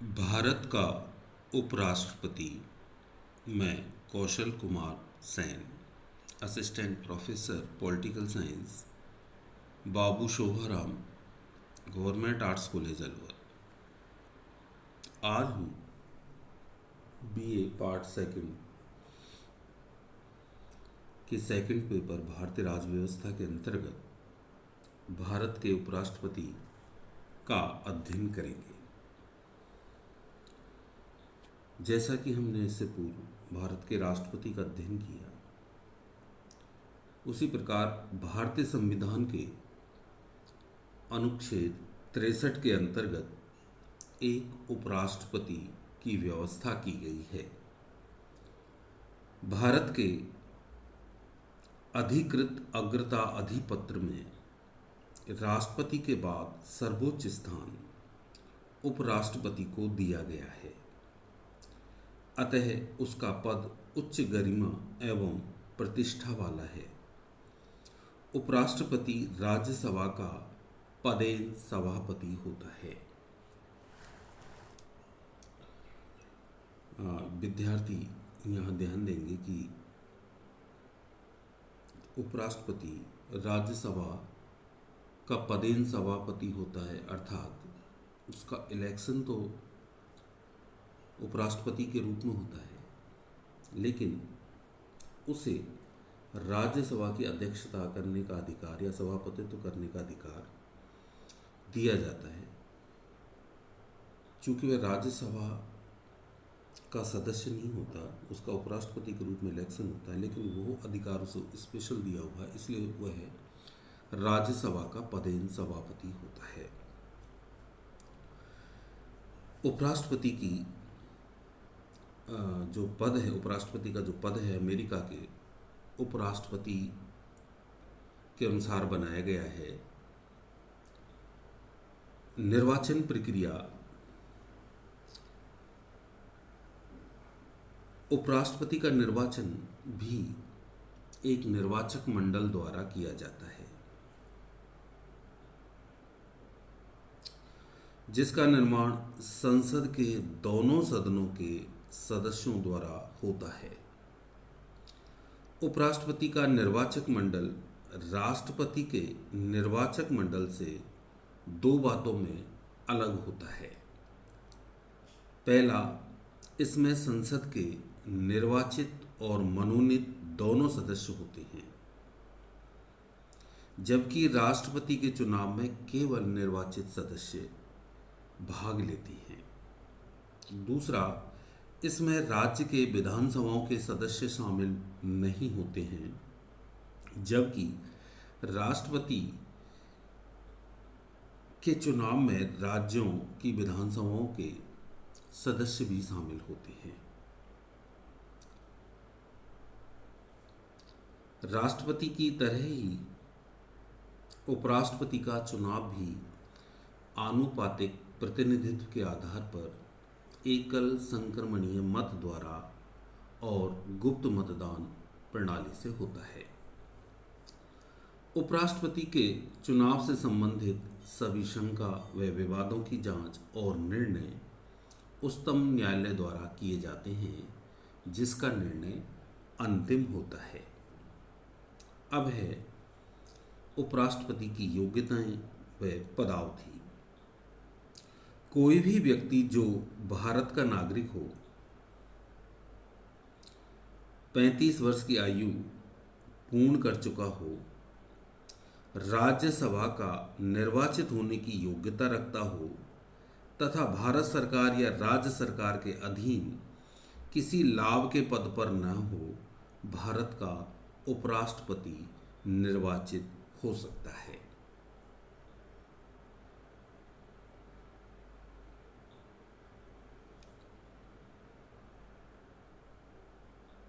भारत का उपराष्ट्रपति मैं Kaushal Kumar Sen, assistant professor political science, Babu Shobharam, government arts college Alwar. आज हूँ बीए पार्ट सेकंड के सेकंड पेपर भारतीय राज व्यवस्था के अंतर्गत भारत के उपराष्ट्रपति का अध्ययन करेंगे। जैसा कि हमने इससे पूर्व भारत के राष्ट्रपति का अध्ययन किया, उसी प्रकार भारतीय संविधान के अनुच्छेद 63 के अंतर्गत एक उपराष्ट्रपति की व्यवस्था की गई है। भारत के अधिकृत अग्रता अधिपत्र में राष्ट्रपति के बाद सर्वोच्च स्थान उपराष्ट्रपति को दिया गया है। अतः उसका पद उच्च गरिमा एवं प्रतिष्ठा वाला है। उपराष्ट्रपति राज्यसभा का पदेन सभापति होता है। विद्यार्थी यहाँ ध्यान देंगे कि उपराष्ट्रपति राज्यसभा का पदेन सभापति होता है, अर्थात उसका इलेक्शन तो उपराष्ट्रपति के रूप में होता है, लेकिन उसे राज्यसभा की अध्यक्षता करने का अधिकार या सभापतित्व करने का अधिकार दिया जाता है। चूंकि वह राज्यसभा का सदस्य नहीं होता, उसका उपराष्ट्रपति के रूप में इलेक्शन होता है, लेकिन वो अधिकार उसे स्पेशल दिया हुआ है, इसलिए वह राज्यसभा का पदेन सभापति होता है। उपराष्ट्रपति की जो पद है, उपराष्ट्रपति का जो पद है अमेरिका के उपराष्ट्रपति के अनुसार बनाया गया है। निर्वाचन प्रक्रिया उपराष्ट्रपति का निर्वाचन भी एक निर्वाचक मंडल द्वारा किया जाता है, जिसका निर्माण संसद के दोनों सदनों के सदस्यों द्वारा होता है। उपराष्ट्रपति का निर्वाचक मंडल राष्ट्रपति के निर्वाचक मंडल से दो बातों में अलग होता है। पहला, इसमें संसद के निर्वाचित और मनोनीत दोनों सदस्य होते हैं, जबकि राष्ट्रपति के चुनाव में केवल निर्वाचित सदस्य भाग लेते हैं। दूसरा, इसमें राज्य के विधानसभाओं के सदस्य शामिल नहीं होते हैं, जबकि राष्ट्रपति के चुनाव में राज्यों की विधानसभाओं के सदस्य भी शामिल होते हैं। राष्ट्रपति की तरह ही उपराष्ट्रपति का चुनाव भी आनुपातिक प्रतिनिधित्व के आधार पर एकल संक्रमणीय मत द्वारा और गुप्त मतदान प्रणाली से होता है। उपराष्ट्रपति के चुनाव से संबंधित सभी शंका व विवादों की जांच और निर्णय उच्चतम न्यायालय द्वारा किए जाते हैं, जिसका निर्णय अंतिम होता है। अब है उपराष्ट्रपति की योग्यताएं व पदावधि। कोई भी व्यक्ति जो भारत का नागरिक हो, 35 वर्ष की आयु पूर्ण कर चुका हो, राज्यसभा का निर्वाचित होने की योग्यता रखता हो तथा भारत सरकार या राज्य सरकार के अधीन किसी लाभ के पद पर न हो, भारत का उपराष्ट्रपति निर्वाचित हो सकता है।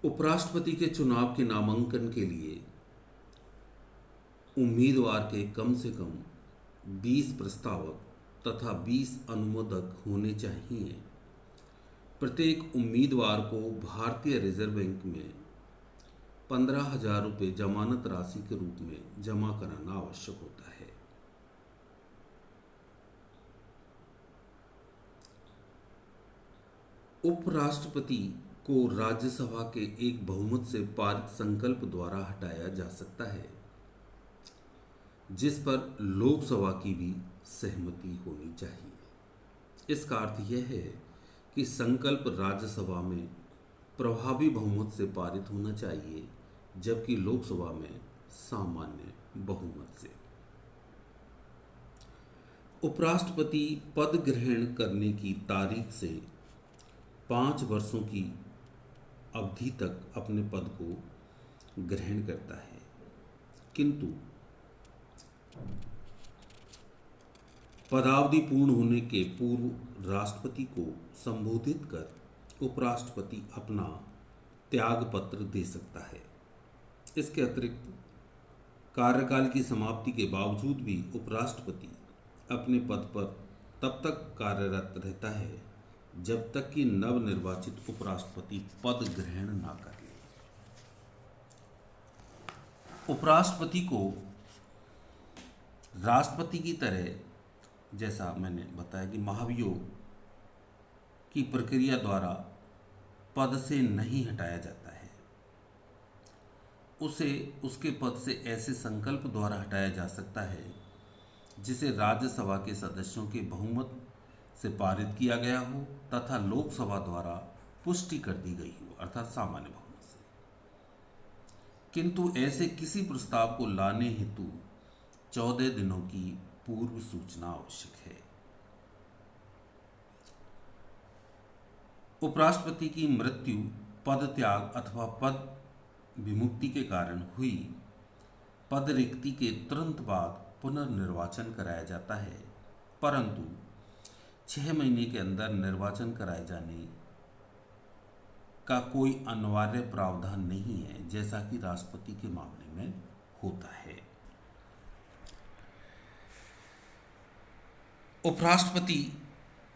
उपराष्ट्रपति के चुनाव के नामांकन के लिए उम्मीदवार के कम से कम 20 प्रस्तावक तथा 20 अनुमोदक होने चाहिए। प्रत्येक उम्मीदवार को भारतीय रिजर्व बैंक में 15,000 रुपये जमानत राशि के रूप में जमा कराना आवश्यक होता है। उपराष्ट्रपति को राज्यसभा के एक बहुमत से पारित संकल्प द्वारा हटाया जा सकता है, जिस पर लोकसभा की भी सहमति होनी चाहिए। इसका अर्थ यह है कि संकल्प राज्यसभा में प्रभावी बहुमत से पारित होना चाहिए, जबकि लोकसभा में सामान्य बहुमत से। उपराष्ट्रपति पद ग्रहण करने की तारीख से 5 वर्षों की अवधि तक अपने पद को ग्रहण करता है, किंतु पदावधि पूर्ण होने के पूर्व राष्ट्रपति को संबोधित कर उपराष्ट्रपति अपना त्याग पत्र दे सकता है। इसके अतिरिक्त कार्यकाल की समाप्ति के बावजूद भी उपराष्ट्रपति अपने पद पर तब तक कार्यरत रहता है जब तक कि नवनिर्वाचित उपराष्ट्रपति पद ग्रहण ना कर ले। उपराष्ट्रपति को राष्ट्रपति की तरह, जैसा मैंने बताया कि महाभियोग की प्रक्रिया द्वारा पद से नहीं हटाया जाता है, उसे उसके पद से ऐसे संकल्प द्वारा हटाया जा सकता है जिसे राज्यसभा के सदस्यों के बहुमत से पारित किया गया हो तथा लोकसभा द्वारा पुष्टि कर दी गई हो, अर्थात सामान्य बहुमत से। किंतु ऐसे किसी प्रस्ताव को लाने हेतु 14 दिनों की पूर्व सूचना आवश्यक है। उपराष्ट्रपति की मृत्यु, पद त्याग अथवा पद विमुक्ति के कारण हुई पद रिक्ति के तुरंत बाद पुनर्निर्वाचन कराया जाता है, परंतु 6 महीने के अंदर निर्वाचन कराए जाने का कोई अनिवार्य प्रावधान नहीं है, जैसा कि राष्ट्रपति के मामले में होता है। उपराष्ट्रपति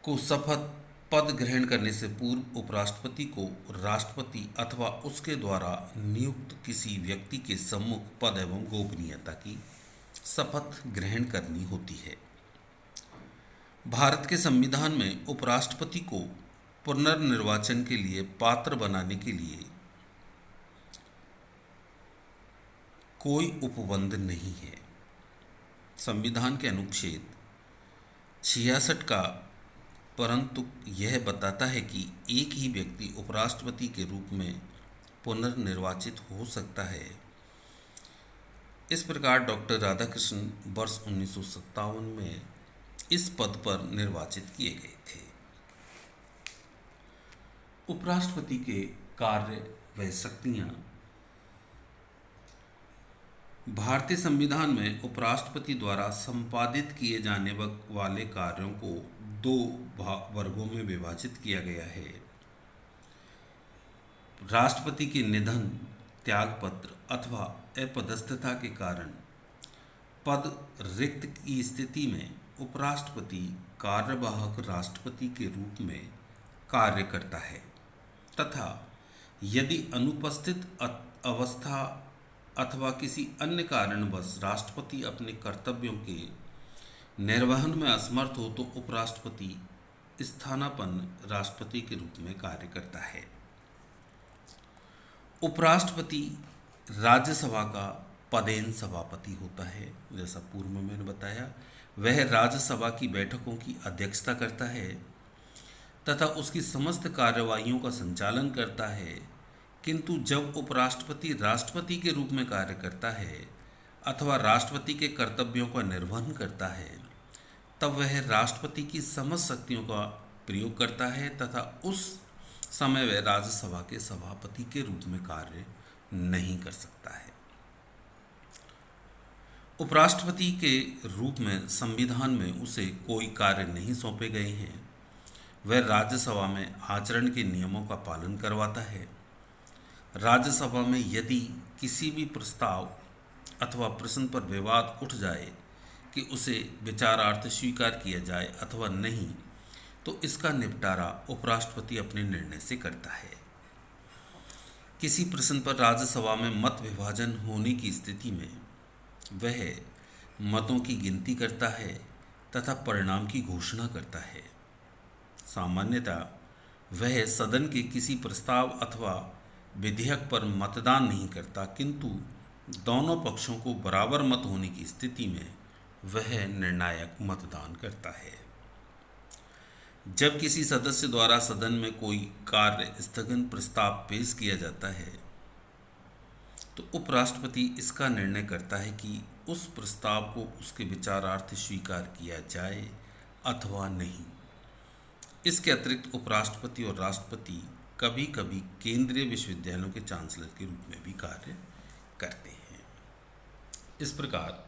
को शपथ पद ग्रहण करने से पूर्व उपराष्ट्रपति को राष्ट्रपति अथवा उसके द्वारा नियुक्त किसी व्यक्ति के सम्मुख पद एवं गोपनीयता की शपथ ग्रहण करनी होती है। भारत के संविधान में उपराष्ट्रपति को पुनर्निर्वाचन के लिए पात्र बनाने के लिए कोई उपबंध नहीं है। संविधान के अनुच्छेद 66 का परंतु यह बताता है कि एक ही व्यक्ति उपराष्ट्रपति के रूप में पुनर्निर्वाचित हो सकता है। इस प्रकार डॉक्टर राधाकृष्णन वर्ष 1957 में इस पद पर निर्वाचित किए गए थे। उपराष्ट्रपति के कार्य व शक्तियां। भारतीय संविधान में उपराष्ट्रपति द्वारा संपादित किए जाने वाले कार्यों को 2 वर्गों में विभाजित किया गया है। राष्ट्रपति के निधन, त्यागपत्र अथवा अपदस्थता के कारण पद रिक्त की स्थिति में उपराष्ट्रपति कार्यवाहक राष्ट्रपति के रूप में कार्य करता है तथा यदि अनुपस्थित अवस्था अथवा किसी अन्य कारणवश राष्ट्रपति अपने कर्तव्यों के निर्वहन में असमर्थ हो तो उपराष्ट्रपति स्थानापन्न राष्ट्रपति के रूप में कार्य करता है। उपराष्ट्रपति राज्यसभा का पदेन सभापति होता है। जैसा पूर्व में मैंने बताया, वह राज्यसभा की बैठकों की अध्यक्षता करता है तथा उसकी समस्त कार्यवाहियों का संचालन करता है। किंतु जब उपराष्ट्रपति राष्ट्रपति के रूप में कार्य करता है अथवा राष्ट्रपति के कर्तव्यों का निर्वहन करता है, तब वह राष्ट्रपति की समस्त शक्तियों का प्रयोग करता है तथा उस समय वह राज्यसभा के सभापति के रूप में कार्य नहीं कर सकता है। उपराष्ट्रपति के रूप में संविधान में उसे कोई कार्य नहीं सौंपे गए हैं। वह राज्यसभा में आचरण के नियमों का पालन करवाता है। राज्यसभा में यदि किसी भी प्रस्ताव अथवा प्रश्न पर विवाद उठ जाए कि उसे विचारार्थ स्वीकार किया जाए अथवा नहीं, तो इसका निपटारा उपराष्ट्रपति अपने निर्णय से करता है। किसी प्रश्न पर राज्यसभा में मत विभाजन होने की स्थिति में वह मतों की गिनती करता है तथा परिणाम की घोषणा करता है। सामान्यतः वह सदन के किसी प्रस्ताव अथवा विधेयक पर मतदान नहीं करता, किंतु दोनों पक्षों को बराबर मत होने की स्थिति में वह निर्णायक मतदान करता है। जब किसी सदस्य द्वारा सदन में कोई कार्य स्थगन प्रस्ताव पेश किया जाता है तो उपराष्ट्रपति इसका निर्णय करता है कि उस प्रस्ताव को उसके विचारार्थ स्वीकार किया जाए अथवा नहीं। इसके अतिरिक्त उपराष्ट्रपति और राष्ट्रपति कभी कभी केंद्रीय विश्वविद्यालयों के चांसलर के रूप में भी कार्य करते हैं। इस प्रकार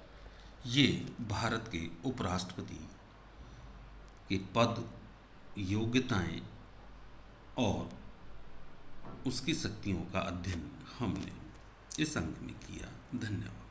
ये भारत के उपराष्ट्रपति के पद, योग्यताएं और उसकी शक्तियों का अध्ययन हमने इस अंक में किया। धन्यवाद।